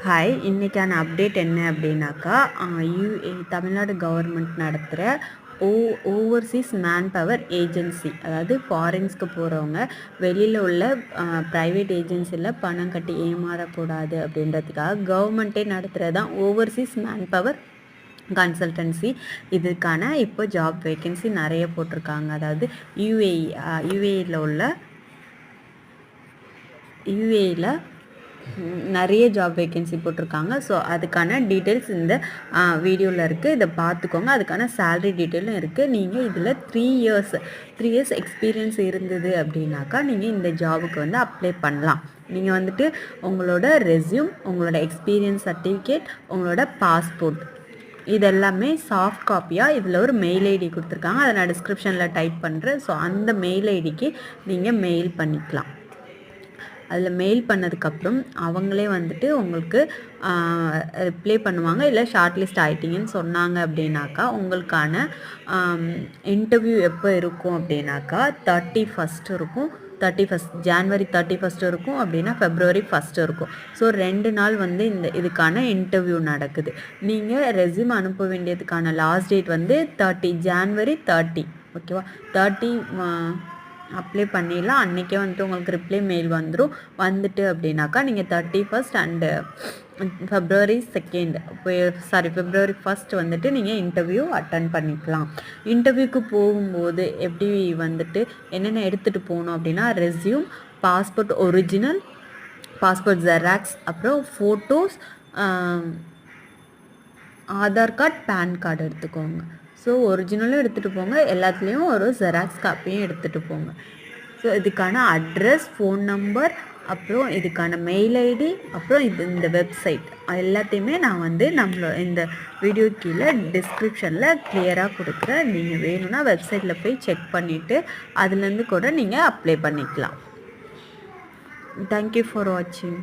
Hi, இன்றைக்கான update என்ன அப்படின்னாக்கா, தமிழ்நாடு கவர்மெண்ட் நடத்துகிற ஓ ஓவர்சீஸ் மேன் பவர் ஏஜென்சி, அதாவது ஃபாரின்ஸ்க்கு போகிறவங்க வெளியில் உள்ள ப்ரைவேட் ஏஜென்சியில் பணம் கட்டி ஏமாறக்கூடாது அப்படின்றதுக்காக கவர்மெண்ட்டே நடத்துகிறது தான் ஓவர்சீஸ் மேன் பவர் கன்சல்டன்சி. இதுக்கான இப்போ ஜாப் வேக்கன்சி நிறைய போட்டிருக்காங்க. அதாவது யூஏஇயில் நிறைய ஜாப் வேக்கன்சி போட்டிருக்காங்க. ஸோ அதுக்கான டீட்டெயில்ஸ் இந்த வீடியோவில் இருக்குது, இதை பார்த்துக்கோங்க. அதுக்கான சேலரி டீட்டெயிலும் இருக்குது. நீங்கள் இதில் 3 இயர்ஸ் எக்ஸ்பீரியன்ஸ் இருந்தது அப்படின்னாக்கா நீங்கள் இந்த ஜாபுக்கு வந்து அப்ளை பண்ணலாம். நீங்கள் வந்துட்டு உங்களோட ரெஸ்யூம், உங்களோட எக்ஸ்பீரியன்ஸ் சர்டிஃபிகேட், உங்களோட பாஸ்போர்ட் இதெல்லாமே சாஃப்ட் காப்பியாக இதில் ஒரு மெயில் ஐடி கொடுத்துருக்காங்க. அதை நான் டிஸ்கிரிப்ஷனில் டைப் பண்ணுறேன். ஸோ அந்த மெயில் ஐடிக்கு நீங்கள் மெயில் பண்ணிக்கலாம். அதில் மெயில் பண்ணதுக்கப்புறம் அவங்களே வந்துட்டு உங்களுக்கு ரிப்ளை பண்ணுவாங்க. இல்லை ஷார்ட் லிஸ்ட் ஆகிட்டிங்கன்னு சொன்னாங்க அப்படின்னாக்கா உங்களுக்கான இன்டர்வியூ எப்போ இருக்கும் அப்படின்னாக்கா 31 இருக்கும். ஜான்வரி 31 இருக்கும், அப்படின்னா February 1 இருக்கும். ஸோ 2 நாள் வந்து இதுக்கான இன்டர்வியூ நடக்குது. நீங்கள் ரெஸ்யூம் அனுப்ப வேண்டியதுக்கான லாஸ்ட் டேட் வந்து January 30. ஓகேவா? 30 அப்ளை பண்ணிடலாம். அன்றைக்கே வந்துட்டு உங்களுக்கு ரிப்ளை மெயில் வந்துட்டு அப்படின்னாக்கா நீங்கள் 31 அண்டு February 1 வந்துட்டு நீங்கள் இன்டர்வியூ அட்டன் பண்ணிக்கலாம். இன்டர்வியூக்கு போகும்போது எப்படி வந்துட்டு என்னென்ன எடுத்துகிட்டு போகணும் அப்படின்னா, resume, passport original, passport xerox, அப்புறம் photos, Aadhaar card, PAN card எடுத்துக்கோங்க. ஸோ ஒரிஜினலும் எடுத்துகிட்டு போங்க, எல்லாத்துலேயும் ஒரு ஜெராக்ஸ் காப்பியும் எடுத்துகிட்டு போங்க. ஸோ இதுக்கான அட்ரஸ், ஃபோன் நம்பர், அப்புறம் இதுக்கான மெயில் ஐடி, அப்புறம் இந்த வெப்சைட் எல்லாத்தையுமே நான் வந்து இந்த வீடியோ கீழே டிஸ்கிரிப்ஷனில் கிளியராக கொடுக்குறேன். நீங்கள் வேணும்னா வெப்சைட்டில் போய் செக் பண்ணிவிட்டு அதுலேருந்து கூட நீங்கள் அப்ளை பண்ணிக்கலாம். தேங்க்யூ ஃபார் வாட்சிங்.